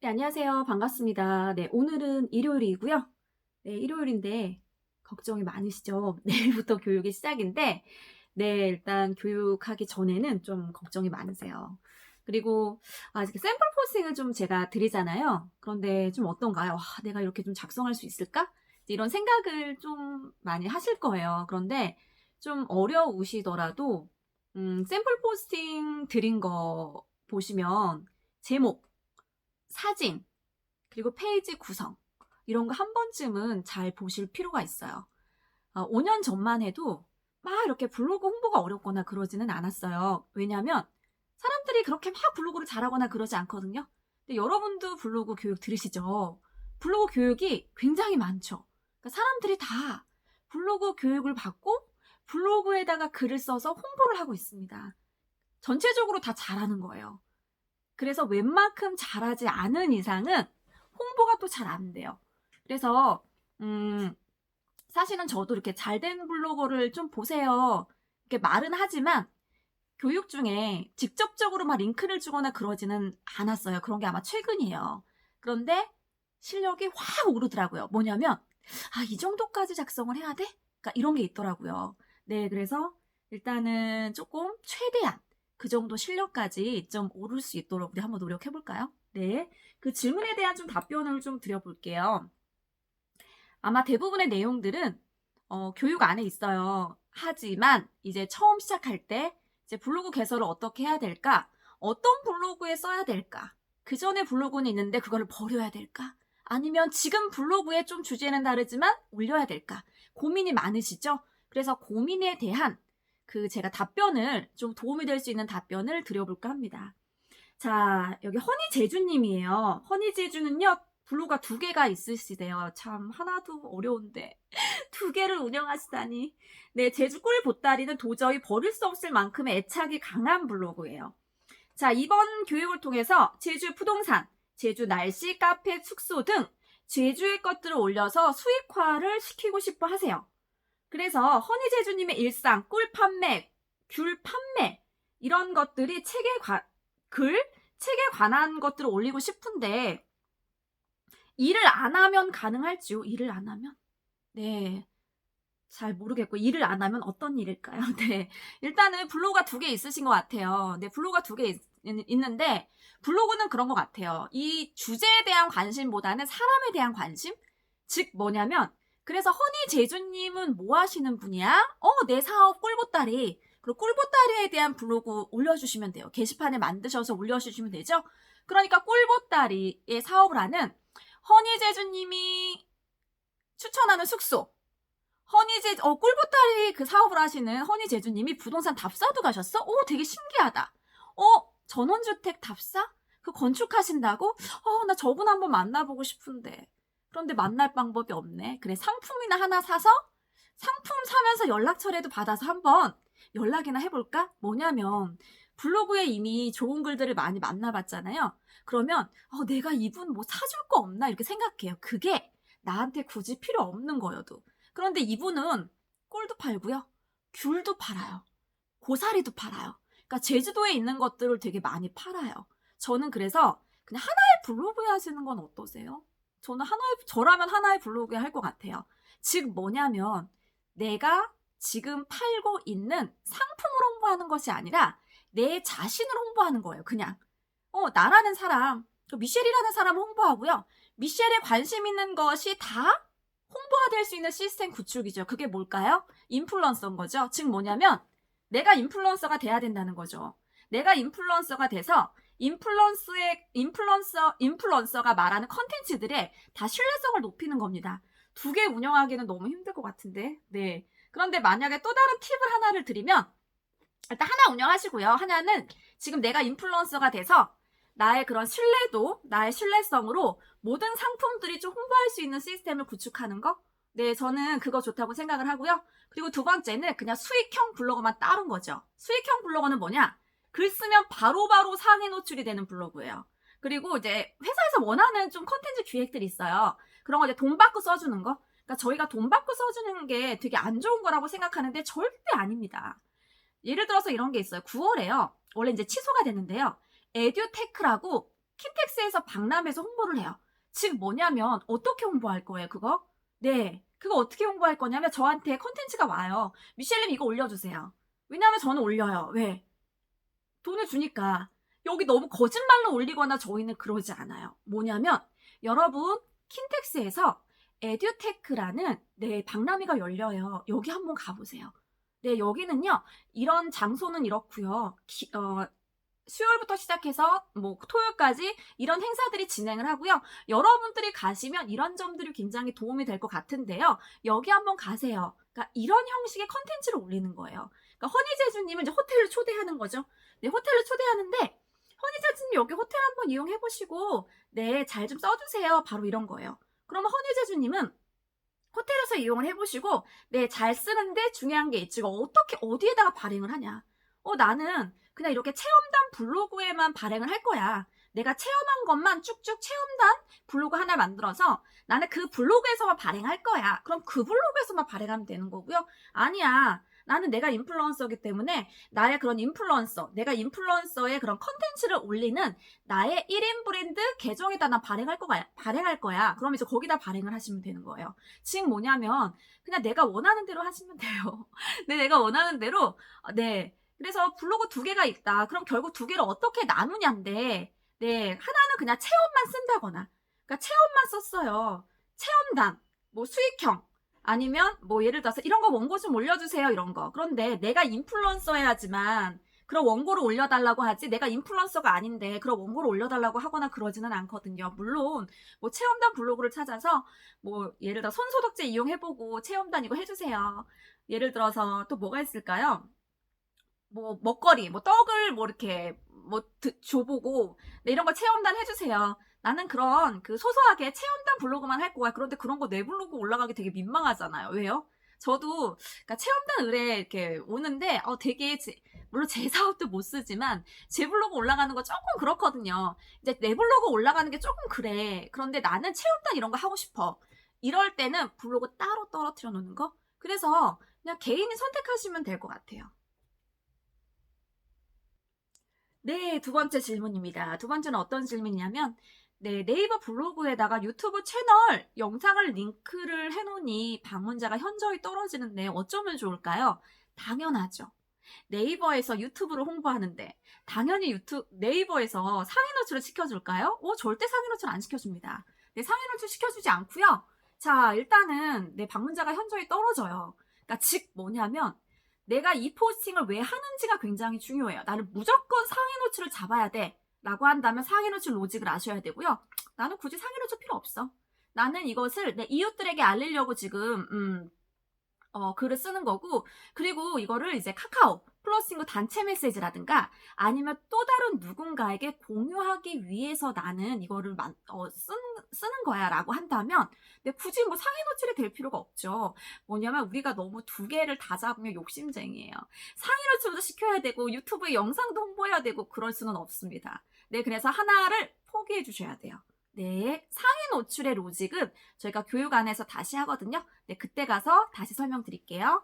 네, 안녕하세요. 반갑습니다. 네, 오늘은 일요일이고요. 네, 일요일인데 걱정이 많으시죠? 내일부터 교육이 시작인데, 네, 일단 교육하기 전에는 좀 걱정이 많으세요. 그리고 아직 샘플 포스팅을 좀 제가 드리잖아요. 그런데 좀 어떤가요? 와, 내가 이렇게 좀 작성할 수 있을까? 이런 생각을 좀 많이 하실 거예요. 그런데 좀 어려우시더라도 샘플 포스팅 드린 거 보시면 제목, 사진, 그리고 페이지 구성 이런 거 한 번쯤은 잘 보실 필요가 있어요. 5년 전만 해도 막 이렇게 블로그 홍보가 어렵거나 그러지는 않았어요. 왜냐하면 사람들이 그렇게 막 블로그를 잘하거나 그러지 않거든요. 근데 여러분도 블로그 교육 들으시죠? 블로그 교육이 굉장히 많죠. 그러니까 사람들이 다 블로그 교육을 받고 블로그에다가 글을 써서 홍보를 하고 있습니다. 전체적으로 다 잘하는 거예요. 그래서 웬만큼 잘하지 않은 이상은 홍보가 또 잘 안 돼요. 그래서 사실은 저도 이렇게 잘된 블로거를 좀 보세요. 이렇게 말은 하지만 교육 중에 직접적으로 막 링크를 주거나 그러지는 않았어요. 그런 게 아마 최근이에요. 그런데 실력이 확 오르더라고요. 뭐냐면 이 정도까지 작성을 해야 돼? 그러니까 이런 게 있더라고요. 네, 그래서 일단은 조금 최대한 그 정도 실력까지 좀 오를 수 있도록 우리 한번 노력해 볼까요? 네. 그 질문에 대한 좀 답변을 좀 드려볼게요. 아마 대부분의 내용들은 교육 안에 있어요. 하지만 이제 처음 시작할 때 이제 블로그 개설을 어떻게 해야 될까? 어떤 블로그에 써야 될까? 그 전에 블로그는 있는데 그거를 버려야 될까? 아니면 지금 블로그에 좀 주제는 다르지만 올려야 될까? 고민이 많으시죠? 그래서 고민에 대한 그 제가 답변을 좀 도움이 될 수 있는 답변을 드려볼까 합니다. 자, 여기 허니제주님이에요. 허니제주는요, 블로그가 두 개가 있으시대요. 참, 하나도 어려운데. 두 개를 운영하시다니. 네, 제주 꿀 보따리는 도저히 버릴 수 없을 만큼의 애착이 강한 블로그예요. 자, 이번 교육을 통해서 제주 부동산, 제주 날씨, 카페, 숙소 등 제주의 것들을 올려서 수익화를 시키고 싶어 하세요. 그래서 허니제주님의 일상, 꿀 판매, 귤 판매, 이런 것들이 책에 관한 것들을 올리고 싶은데, 일을 안 하면 가능할지요? 일을 안 하면? 네. 잘 모르겠고, 일을 안 하면 어떤 일일까요? 네. 일단은 블로그가 두 개 있으신 것 같아요. 네, 블로그가 두 개 있는데, 블로그는 그런 것 같아요. 이 주제에 대한 관심보다는 사람에 대한 관심? 즉, 뭐냐면, 그래서 허니제주님은 뭐 하시는 분이야? 내 사업 꿀보따리. 그리고 꿀보따리에 대한 블로그 올려주시면 돼요. 게시판에 만드셔서 올려주시면 되죠? 그러니까 꿀보따리의 사업을 하는 허니제주님이 추천하는 숙소. 꿀보따리 그 사업을 하시는 허니제주님이 부동산 답사도 가셨어? 되게 신기하다. 전원주택 답사? 그 건축하신다고? 나 저분 한번 만나보고 싶은데. 그런데 만날 방법이 없네. 그래, 상품이나 하나 사서 상품 사면서 연락처라도 받아서 한번 연락이나 해볼까? 뭐냐면 블로그에 이미 좋은 글들을 많이 만나봤잖아요. 그러면 내가 이분 뭐 사줄 거 없나 이렇게 생각해요. 그게 나한테 굳이 필요 없는 거여도. 그런데 이분은 꿀도 팔고요. 귤도 팔아요. 고사리도 팔아요. 그러니까 제주도에 있는 것들을 되게 많이 팔아요. 저는 그래서 그냥 하나의 블로그에 하시는 건 어떠세요? 저라면 하나의 블로그에 할 것 같아요. 즉 뭐냐면 내가 지금 팔고 있는 상품을 홍보하는 것이 아니라 내 자신을 홍보하는 거예요. 그냥. 나라는 사람, 미셸이라는 사람을 홍보하고요. 미셸에 관심 있는 것이 다 홍보가 될 수 있는 시스템 구축이죠. 그게 뭘까요? 인플루언서인 거죠. 즉 뭐냐면 내가 인플루언서가 돼야 된다는 거죠. 내가 인플루언서가 돼서 인플루언서가 말하는 컨텐츠들의 다 신뢰성을 높이는 겁니다. 두 개 운영하기는 너무 힘들 것 같은데. 네. 그런데 만약에 또 다른 팁을 하나를 드리면 일단 하나 운영하시고요. 하나는 지금 내가 인플루언서가 돼서 나의 그런 신뢰도, 나의 신뢰성으로 모든 상품들이 좀 홍보할 수 있는 시스템을 구축하는 거? 네, 저는 그거 좋다고 생각을 하고요. 그리고 두 번째는 그냥 수익형 블로거만 따른 거죠. 수익형 블로거는 뭐냐? 글 쓰면 바로바로 상위 노출이 되는 블로그예요. 그리고 이제 회사에서 원하는 좀 컨텐츠 기획들이 있어요. 그런 거 이제 돈 받고 써주는 거. 그러니까 저희가 돈 받고 써주는 게 되게 안 좋은 거라고 생각하는데 절대 아닙니다. 예를 들어서 이런 게 있어요. 9월에요. 원래 이제 취소가 됐는데요. 에듀테크라고 킨텍스에서 박람회에서 홍보를 해요. 즉 뭐냐면 어떻게 홍보할 거예요, 그거? 네. 그거 어떻게 홍보할 거냐면 저한테 컨텐츠가 와요. 미셸님 이거 올려주세요. 왜냐하면 저는 올려요. 왜? 돈을 주니까. 여기 너무 거짓말로 올리거나 저희는 그러지 않아요. 뭐냐면 여러분 킨텍스에서 에듀테크라는 네 박람회가 열려요. 여기 한번 가보세요. 네 여기는요 이런 장소는 이렇고요. 수요일부터 시작해서 뭐 토요일까지 이런 행사들이 진행을 하고요. 여러분들이 가시면 이런 점들이 굉장히 도움이 될 것 같은데요. 여기 한번 가세요. 그러니까 이런 형식의 컨텐츠를 올리는 거예요. 그러니까 허니제주님은 이제 호텔을 초대하는 거죠. 네, 호텔을 초대하는데 허니제주님 여기 호텔 한번 이용해 보시고 네, 잘 좀 써주세요. 바로 이런 거예요. 그러면 허니제주님은 호텔에서 이용을 해보시고 네, 잘 쓰는데 중요한 게 있지. 어떻게 어디에다가 발행을 하냐. 나는 그냥 이렇게 체험단 블로그에만 발행을 할 거야. 내가 체험한 것만 쭉쭉 체험단 블로그 하나 만들어서 나는 그 블로그에서만 발행할 거야. 그럼 그 블로그에서만 발행하면 되는 거고요. 아니야. 나는 내가 인플루언서이기 때문에 나의 그런 인플루언서, 내가 인플루언서의 그런 컨텐츠를 올리는 나의 1인 브랜드 계정에다 난 발행할 거야. 그럼 이제 거기다 발행을 하시면 되는 거예요. 즉 뭐냐면 그냥 내가 원하는 대로 하시면 돼요. 네, 내가 원하는 대로 네. 그래서 블로그 2개가 있다. 그럼 결국 2개를 어떻게 나누냐인데 네, 하나는 그냥 체험만 쓴다거나 그러니까 체험만 썼어요. 체험단, 뭐 수익형 아니면 뭐 예를 들어서 이런 거 원고 좀 올려주세요 이런 거. 그런데 내가 인플루언서 해야지만 그런 원고를 올려달라고 하지 내가 인플루언서가 아닌데 그런 원고를 올려달라고 하거나 그러지는 않거든요. 물론 뭐 체험단 블로그를 찾아서 뭐 예를 들어 손소독제 이용해보고 체험단 이거 해주세요. 예를 들어서 또 뭐가 있을까요? 뭐 먹거리, 뭐 떡을 뭐 이렇게 뭐 줘보고 네, 이런 거 체험단 해주세요. 나는 그런 그 소소하게 체험단 블로그만 할 거야. 그런데 그런 거 내 블로그 올라가기 되게 민망하잖아요. 왜요? 저도 그러니까 체험단 의뢰 이렇게 오는데 되게 물론 제 사업도 못 쓰지만 제 블로그 올라가는 거 조금 그렇거든요. 이제 내 블로그 올라가는 게 조금 그래. 그런데 나는 체험단 이런 거 하고 싶어. 이럴 때는 블로그 따로 떨어뜨려 놓는 거. 그래서 그냥 개인이 선택하시면 될 것 같아요. 네, 2번째 질문입니다. 2번째는 어떤 질문이냐면 네, 네이버 블로그에다가 유튜브 채널 영상을 링크를 해놓으니 방문자가 현저히 떨어지는데 어쩌면 좋을까요? 당연하죠. 네이버에서 유튜브를 홍보하는데 당연히 네이버에서 상위 노출을 시켜줄까요? 절대 상위 노출 안 시켜줍니다. 네, 상위 노출 시켜주지 않고요. 자, 일단은 내 방문자가 현저히 떨어져요. 그러니까 즉 뭐냐면 내가 이 포스팅을 왜 하는지가 굉장히 중요해요. 나는 무조건 상위 노출을 잡아야 돼. 라고 한다면 상위 노출 로직을 아셔야 되고요. 나는 굳이 상위 노출 필요 없어. 나는 이것을 내 이웃들에게 알리려고 지금 글을 쓰는 거고, 그리고 이거를 이제 카카오, 플러싱구 단체 메시지라든가 아니면 또 다른 누군가에게 공유하기 위해서 나는 이거를 쓰는 거야 라고 한다면 굳이 뭐 상위 노출이 될 필요가 없죠. 뭐냐면 우리가 너무 2개를 다 잡으면 욕심쟁이에요. 상위 노출도 시켜야 되고 유튜브에 영상도 홍보해야 되고 그럴 수는 없습니다. 네, 그래서 하나를 포기해 주셔야 돼요. 네, 상위 노출의 로직은 저희가 교육 안에서 다시 하거든요. 네, 그때 가서 다시 설명드릴게요.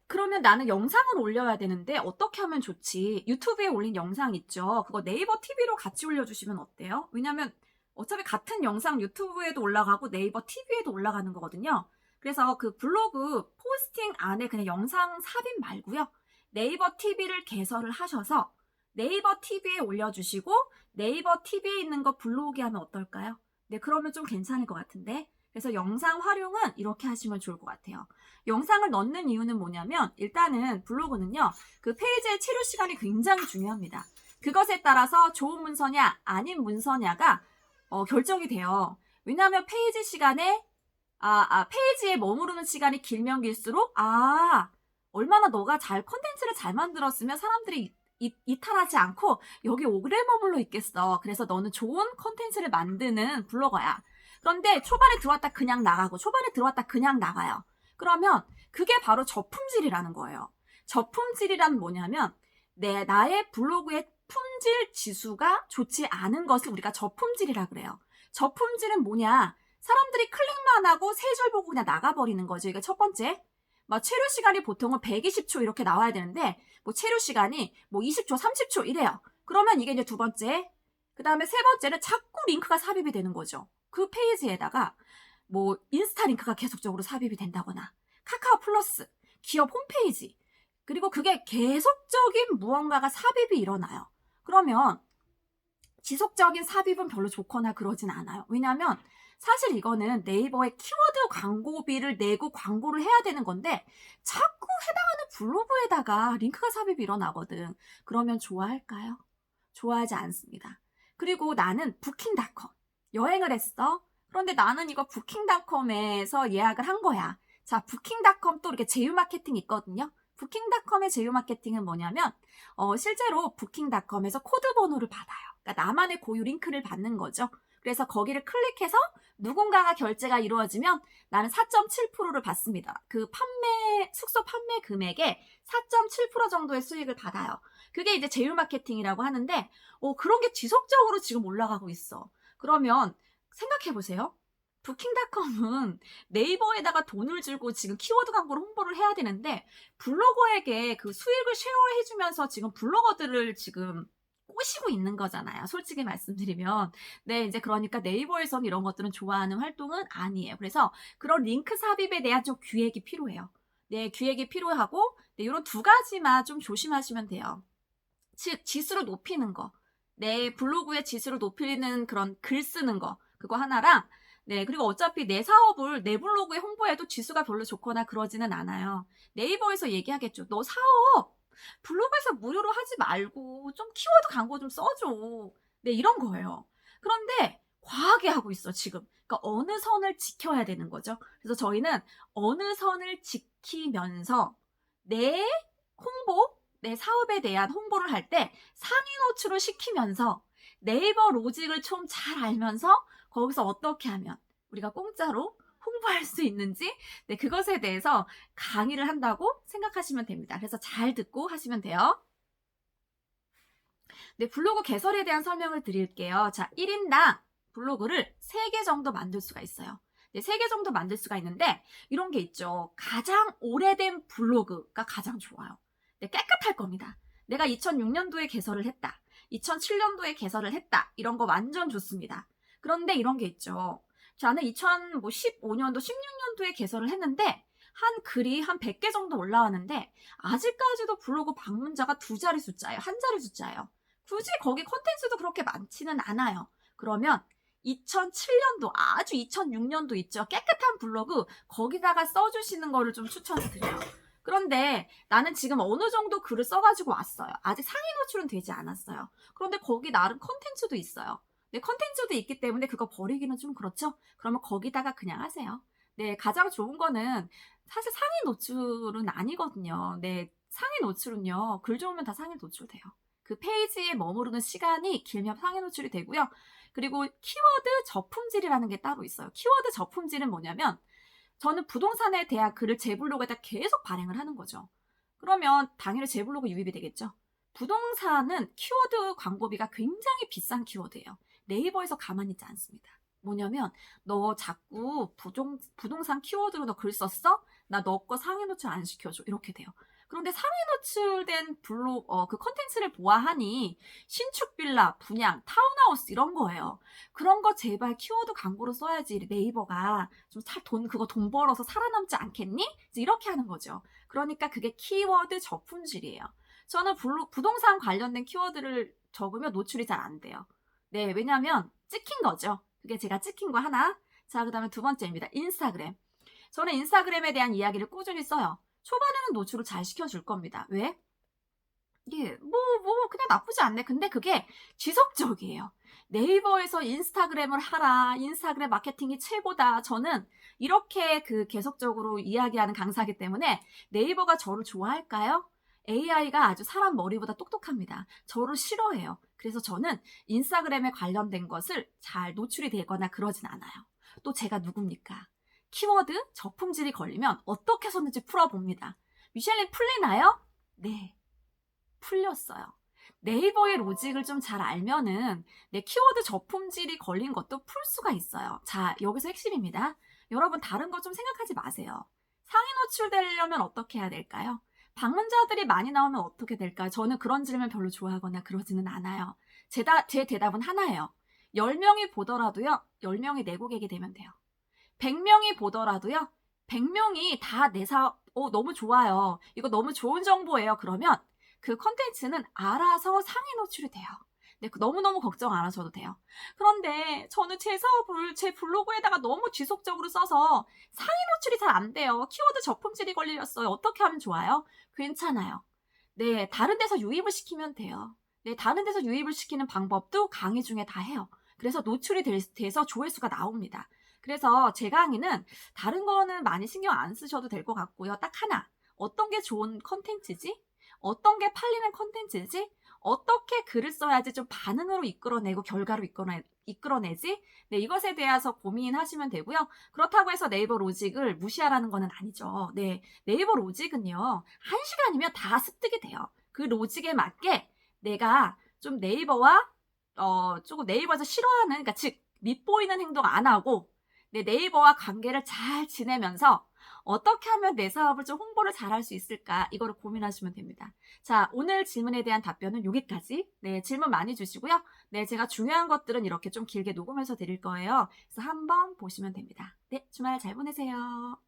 그러면 나는 영상을 올려야 되는데 어떻게 하면 좋지? 유튜브에 올린 영상 있죠? 그거 네이버 TV로 같이 올려주시면 어때요? 왜냐면 어차피 같은 영상 유튜브에도 올라가고 네이버 TV에도 올라가는 거거든요. 그래서 그 블로그 포스팅 안에 그냥 영상 삽입 말고요. 네이버 TV를 개설을 하셔서 네이버 TV에 올려주시고 네이버 TV에 있는 거 블로그에 하면 어떨까요? 네, 그러면 좀 괜찮을 것 같은데. 그래서 영상 활용은 이렇게 하시면 좋을 것 같아요. 영상을 넣는 이유는 뭐냐면 일단은 블로그는요. 그 페이지의 체류 시간이 굉장히 중요합니다. 그것에 따라서 좋은 문서냐 아닌 문서냐가 결정이 돼요. 왜냐하면 페이지 시간에 페이지에 머무르는 시간이 길면 길수록 얼마나 너가 컨텐츠를 잘 만들었으면 사람들이 이탈하지 않고 여기 오래 머물러 있겠어. 그래서 너는 좋은 컨텐츠를 만드는 블로거야. 그런데 초반에 들어왔다 그냥 나가고 초반에 들어왔다 그냥 나가요. 그러면 그게 바로 저품질이라는 거예요. 저품질이란 뭐냐면 나의 블로그의 품질 지수가 좋지 않은 것을 우리가 저품질이라 그래요. 저품질은 뭐냐? 사람들이 클릭만 하고 3줄 보고 그냥 나가버리는 거죠. 이게 첫 번째. 체류 시간이 보통은 120초 이렇게 나와야 되는데 체류 시간이 20초, 30초 이래요. 그러면 이게 이제 2번째. 그 다음에 세 번째는 자꾸 링크가 삽입이 되는 거죠. 그 페이지에다가 뭐 인스타 링크가 계속적으로 삽입이 된다거나 카카오 플러스, 기업 홈페이지, 그리고 그게 계속적인 무언가가 삽입이 일어나요. 그러면 지속적인 삽입은 별로 좋거나 그러진 않아요. 왜냐하면 사실 이거는 네이버에 키워드 광고비를 내고 광고를 해야 되는 건데 자꾸 해당하는 블로그에다가 링크가 삽입이 일어나거든. 그러면 좋아할까요? 좋아하지 않습니다. 그리고 나는 부킹닷컴 여행을 했어. 그런데 나는 이거 부킹닷컴에서 예약을 한 거야. 자, 부킹닷컴 또 이렇게 제휴 마케팅 있거든요. 부킹닷컴의 제휴 마케팅은 뭐냐면 실제로 부킹닷컴에서 코드 번호를 받아요. 그러니까 나만의 고유 링크를 받는 거죠. 그래서 거기를 클릭해서 누군가가 결제가 이루어지면 나는 4.7%를 받습니다. 그 숙소 판매 금액의 4.7% 정도의 수익을 받아요. 그게 이제 제휴 마케팅이라고 하는데 그런 게 지속적으로 지금 올라가고 있어. 그러면 생각해 보세요. 부킹닷컴은 네이버에다가 돈을 주고 지금 키워드 광고를 홍보를 해야 되는데 블로거에게 그 수익을 쉐어해주면서 지금 블로거들을 지금 꼬시고 있는 거잖아요. 솔직히 말씀드리면. 네, 이제 그러니까 네이버에서는 이런 것들은 좋아하는 활동은 아니에요. 그래서 그런 링크 삽입에 대한 좀 기획이 필요해요. 네, 기획이 필요하고 네, 이런 두 가지만 좀 조심하시면 돼요. 즉, 지수를 높이는 거. 내 블로그의 지수를 높이는 그런 글 쓰는 거. 그거 하나랑 네, 그리고 어차피 내 사업을 내 블로그에 홍보해도 지수가 별로 좋거나 그러지는 않아요. 네이버에서 얘기하겠죠. 너 사업 블로그에서 무료로 하지 말고 좀 키워드 광고 좀 써줘. 네, 이런 거예요. 그런데 과하게 하고 있어, 지금. 그러니까 어느 선을 지켜야 되는 거죠. 그래서 저희는 어느 선을 지키면서 내 홍보, 내 사업에 대한 홍보를 할 때 상위 노출을 시키면서 네이버 로직을 좀 잘 알면서 거기서 어떻게 하면 우리가 공짜로 홍보할 수 있는지 네, 그것에 대해서 강의를 한다고 생각하시면 됩니다. 그래서 잘 듣고 하시면 돼요. 네, 블로그 개설에 대한 설명을 드릴게요. 자, 1인당 블로그를 3개 정도 만들 수가 있어요. 네, 3개 정도 만들 수가 있는데 이런 게 있죠. 가장 오래된 블로그가 가장 좋아요. 네, 깨끗할 겁니다. 내가 2006년도에 개설을 했다. 2007년도에 개설을 했다. 이런 거 완전 좋습니다. 그런데 이런 게 있죠. 저는 2015년도, 16년도에 개설을 했는데 한 글이 한 100개 정도 올라왔는데 아직까지도 블로그 방문자가 2자리 숫자예요. 1자리 숫자예요. 굳이 거기 콘텐츠도 그렇게 많지는 않아요. 그러면 2007년도, 아주 2006년도 있죠. 깨끗한 블로그 거기다가 써주시는 거를 좀 추천을 드려요. 그런데 나는 지금 어느 정도 글을 써가지고 왔어요. 아직 상위 노출은 되지 않았어요. 그런데 거기 나름 콘텐츠도 있어요. 네, 콘텐츠도 있기 때문에 그거 버리기는 좀 그렇죠? 그러면 거기다가 그냥 하세요. 네, 가장 좋은 거는 사실 상위 노출은 아니거든요. 네, 상위 노출은요. 글 좋으면 다 상위 노출돼요. 그 페이지에 머무르는 시간이 길면 상위 노출이 되고요. 그리고 키워드 저품질이라는 게 따로 있어요. 키워드 저품질은 뭐냐면 저는 부동산에 대한 글을 제 블로그에다 계속 발행을 하는 거죠. 그러면 당연히 제 블로그 유입이 되겠죠. 부동산은 키워드 광고비가 굉장히 비싼 키워드예요. 네이버에서 가만히 있지 않습니다. 뭐냐면 너 자꾸 부동산 키워드로 너 글 썼어? 나 너 거 상위 노출 안 시켜줘. 이렇게 돼요. 그런데 상위 노출된 그 컨텐츠를 보아하니 신축 빌라, 분양, 타운하우스 이런 거예요. 그런 거 제발 키워드 광고로 써야지 네이버가 좀 그거 돈 벌어서 살아남지 않겠니? 이렇게 하는 거죠. 그러니까 그게 키워드 저품질이에요. 저는 부동산 관련된 키워드를 적으면 노출이 잘 안 돼요. 네, 왜냐면 찍힌 거죠. 그게 제가 찍힌 거 하나. 자, 그 다음에 두 번째입니다. 인스타그램. 저는 인스타그램에 대한 이야기를 꾸준히 써요. 초반에는 노출을 잘 시켜줄 겁니다. 왜? 이게 그냥 나쁘지 않네. 근데 그게 지속적이에요. 네이버에서 인스타그램을 하라. 인스타그램 마케팅이 최고다. 저는 이렇게 계속적으로 이야기하는 강사이기 때문에 네이버가 저를 좋아할까요? AI가 아주 사람 머리보다 똑똑합니다. 저를 싫어해요. 그래서 저는 인스타그램에 관련된 것을 잘 노출이 되거나 그러진 않아요. 또 제가 누굽니까? 키워드 저품질이 걸리면 어떻게 썼는지 풀어봅니다. 미셸린 풀리나요? 네. 풀렸어요. 네이버의 로직을 좀 잘 알면은 내 키워드 저품질이 걸린 것도 풀 수가 있어요. 자, 여기서 핵심입니다. 여러분 다른 거 좀 생각하지 마세요. 상위 노출되려면 어떻게 해야 될까요? 방문자들이 많이 나오면 어떻게 될까요? 저는 그런 질문 별로 좋아하거나 그러지는 않아요. 제 대답은 하나예요. 10명이 보더라도요. 10명이 내 고객이 되면 돼요. 100명이 보더라도요. 100명이 다 내 사업 너무 좋아요. 이거 너무 좋은 정보예요. 그러면 그 콘텐츠는 알아서 상위 노출이 돼요. 네, 너무너무 걱정 안 하셔도 돼요. 그런데 저는 제 사업을 제 블로그에다가 너무 지속적으로 써서 상위 노출이 잘 안 돼요. 키워드 저품질이 걸렸어요. 어떻게 하면 좋아요? 괜찮아요. 네, 다른 데서 유입을 시키면 돼요. 네, 다른 데서 유입을 시키는 방법도 강의 중에 다 해요. 그래서 노출이 돼서 조회수가 나옵니다. 그래서 제 강의는 다른 거는 많이 신경 안 쓰셔도 될 것 같고요. 딱 하나. 어떤 게 좋은 컨텐츠지? 어떤 게 팔리는 컨텐츠지? 어떻게 글을 써야지 좀 반응으로 이끌어내고 결과로 이끌어내지? 네, 이것에 대해서 고민하시면 되고요. 그렇다고 해서 네이버 로직을 무시하라는 거는 아니죠. 네, 네이버 로직은요. 1시간이면 다 습득이 돼요. 그 로직에 맞게 내가 좀 네이버와 조금 네이버에서 싫어하는, 그러니까 즉 밉보이는 행동 안 하고 내 네이버와 관계를 잘 지내면서 어떻게 하면 내 사업을 좀 홍보를 잘 할 수 있을까, 이거를 고민하시면 됩니다. 자, 오늘 질문에 대한 답변은 여기까지. 네, 질문 많이 주시고요. 네, 제가 중요한 것들은 이렇게 좀 길게 녹음해서 드릴 거예요. 그래서 한번 보시면 됩니다. 네, 주말 잘 보내세요.